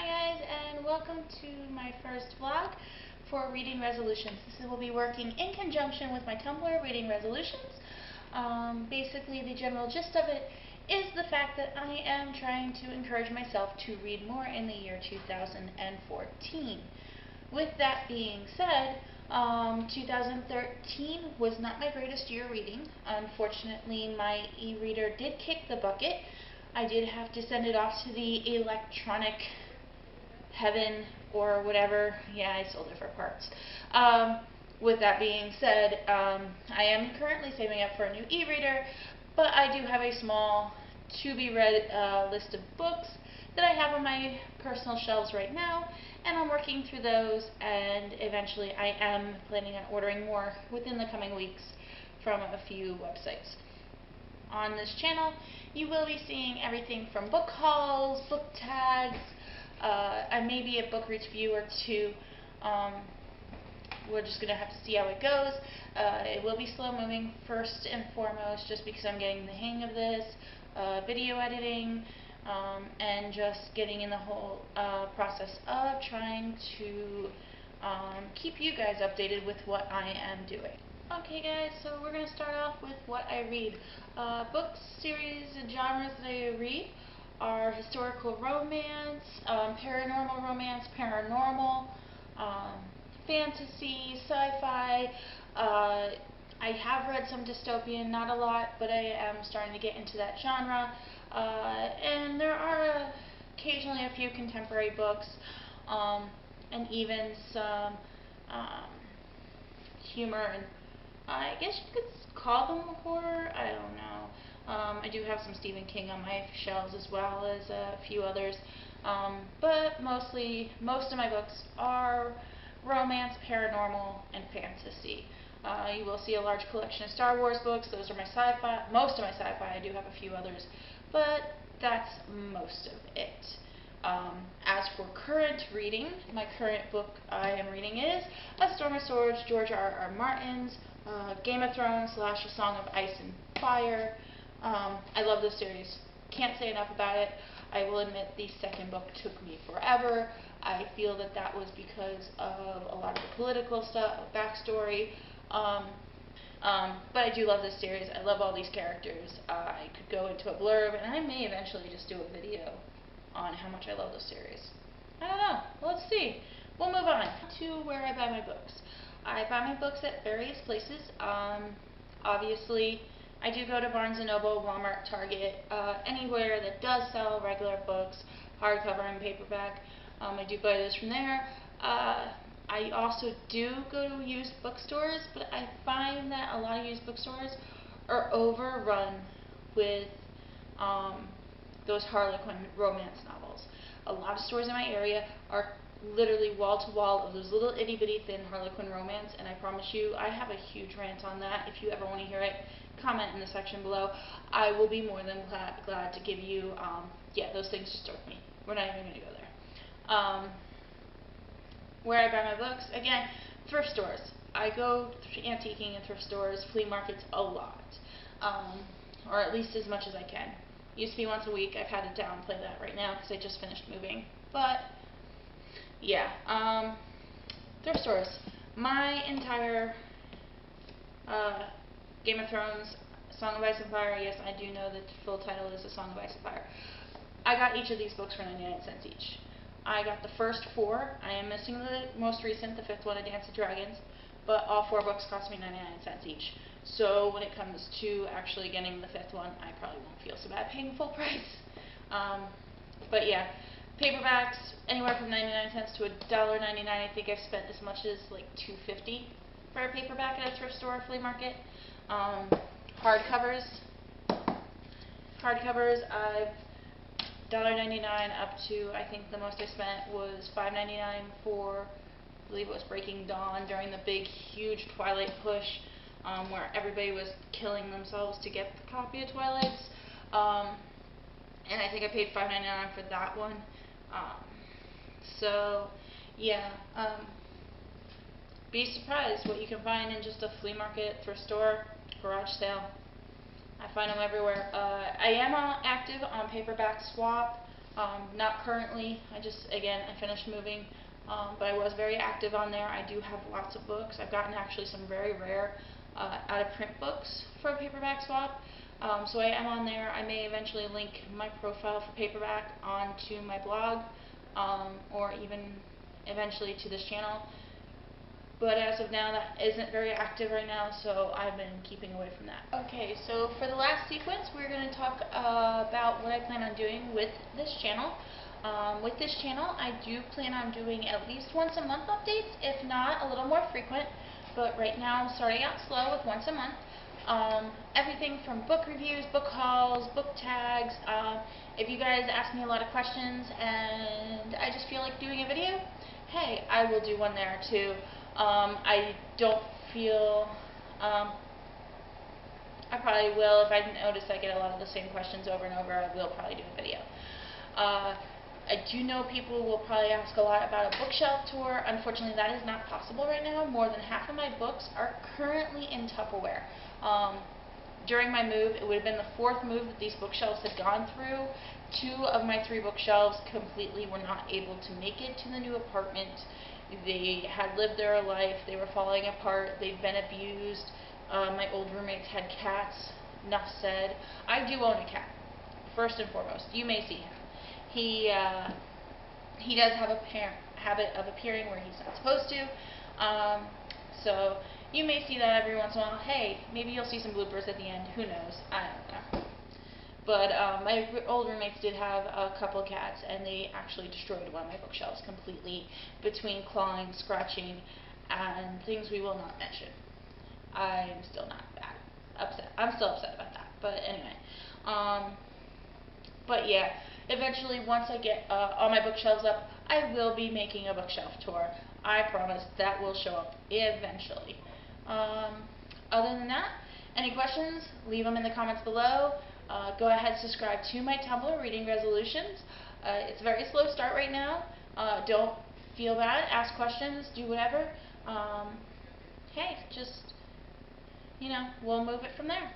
Hi guys, and welcome to my first vlog for reading resolutions. This will be working in conjunction with my Tumblr reading resolutions. Basically, the general gist of it is the fact that I am trying to encourage myself to read more in the year 2014. With that being said, 2013 was not my greatest year reading. Unfortunately, my e-reader did kick the bucket. I did have to send it off to the electronic heaven or whatever. Yeah, I sold it for parts. With that being said, I am currently saving up for a new e-reader, but I do have a small to-be-read list of books that I have on my personal shelves right now, and I'm working through those, and eventually I am planning on ordering more within the coming weeks from a few websites. On this channel, you will be seeing everything from book hauls, book tags, and maybe a book review or two. We're just going to have to see how it goes. It will be slow moving first and foremost, just because I'm getting the hang of this, video editing, and just getting in the whole process of trying to keep you guys updated with what I am doing. Okay guys, so we're going to start off with what I read. Books, series, and genres that I read are historical romance, paranormal romance, paranormal, fantasy, sci-fi. I have read some dystopian, not a lot, but I am starting to get into that genre. And there are occasionally a few contemporary books, and even some humor, and I guess you could call them horror. I don't know. I do have some Stephen King on my shelves as well as a few others, but most of my books are romance, paranormal, and fantasy. You will see a large collection of Star Wars books. Those are my sci-fi. Most of my sci-fi. I do have a few others, but that's most of it. As for current reading, my current book I am reading is A Storm of Swords, George R.R. Martin's Game of Thrones / A Song of Ice and Fire. I love this series. Can't say enough about it. I will admit the second book took me forever. I feel that that was because of a lot of the political stuff, backstory. But I do love this series. I love all these characters. I could go into a blurb, and I may eventually just do a video on how much I love this series. I don't know. Let's see. We'll move on to where I buy my books. I buy my books at various places. Obviously, I do go to Barnes & Noble, Walmart, Target, anywhere that does sell regular books, hardcover and paperback. I do buy those from there. I also do go to used bookstores, but I find that a lot of used bookstores are overrun with those Harlequin romance novels. A lot of stores in my area are literally wall to wall of those little itty bitty thin Harlequin romance, and I promise you I have a huge rant on that. If you ever want to hear it, comment in the section below. I will be more than glad to give you, yeah, those things just irk me. We're not even going to go there. Where I buy my books, again, thrift stores. I go antiquing in thrift stores, flea markets a lot, or at least as much as I can. Used to be once a week. I've had to downplay that right now because I just finished moving. But yeah, thrift stores. My entire Game of Thrones, Song of Ice and Fire. Yes, I do know that the full title is A Song of Ice and Fire. I got each of these books for 99 cents each. I got the first 4. I am missing the most recent, the 5th one, A Dance of Dragons, but all 4 books cost me 99 cents each. So when it comes to actually getting the 5th one, I probably won't feel so bad paying full price. But yeah, paperbacks, anywhere from 99 cents to $1.99. I think I've spent as much as like $2.50 for a paperback at a thrift store or flea market. Hardcovers, I've $1.99 up to, I think the most I spent was $5.99 for, I believe it was Breaking Dawn during the big, huge Twilight push, where everybody was killing themselves to get the copy of Twilight's. And I think I paid $5.99 for that one. So, yeah, be surprised what you can find in just a flea market, thrift store, garage sale. I find them everywhere. I am active on Paperback Swap. Not currently. I finished moving, but I was very active on there. I do have lots of books. I've gotten actually some very rare out-of-print books for a paperback swap. So I am on there. I may eventually link my profile for paperback onto my blog, or even eventually to this channel. But as of now, that isn't very active right now, so I've been keeping away from that. Okay, so for the last sequence, we're going to talk about what I plan on doing with this channel. With this channel, I do plan on doing at least once a month updates, if not a little more frequent. But right now, I'm starting out slow with once a month. Everything from book reviews, book hauls, book tags. If you guys ask me a lot of questions and I just feel like doing a video, hey, I will do one there too. I don't feel, I probably will, if I notice I get a lot of the same questions over and over, I will probably do a video. I do know people will probably ask a lot about a bookshelf tour. Unfortunately, that is not possible right now. More than half of my books are currently in Tupperware. During my move, it would have been the fourth move that these bookshelves had gone through. 2 of my 3 bookshelves completely were not able to make it to the new apartment. They had lived their life. They were falling apart. They'd been abused. My old roommates had cats. Enough said. I do own a cat, first and foremost. You may see him. He does have a habit of appearing where he's not supposed to. So you may see that every once in a while. Hey, maybe you'll see some bloopers at the end. Who knows? I don't know. But my old roommates did have a couple cats, and they actually destroyed one of my bookshelves completely between clawing, scratching, and things we will not mention. I'm still not upset. I'm still upset about that. But anyway. But yeah, eventually once I get all my bookshelves up, I will be making a bookshelf tour. I promise that will show up eventually. Other than that, any questions, leave them in the comments below. Go ahead, subscribe to my Tumblr, Reading Resolutions. It's a very slow start right now. Don't feel bad. Ask questions. Do whatever. Hey, just, we'll move it from there.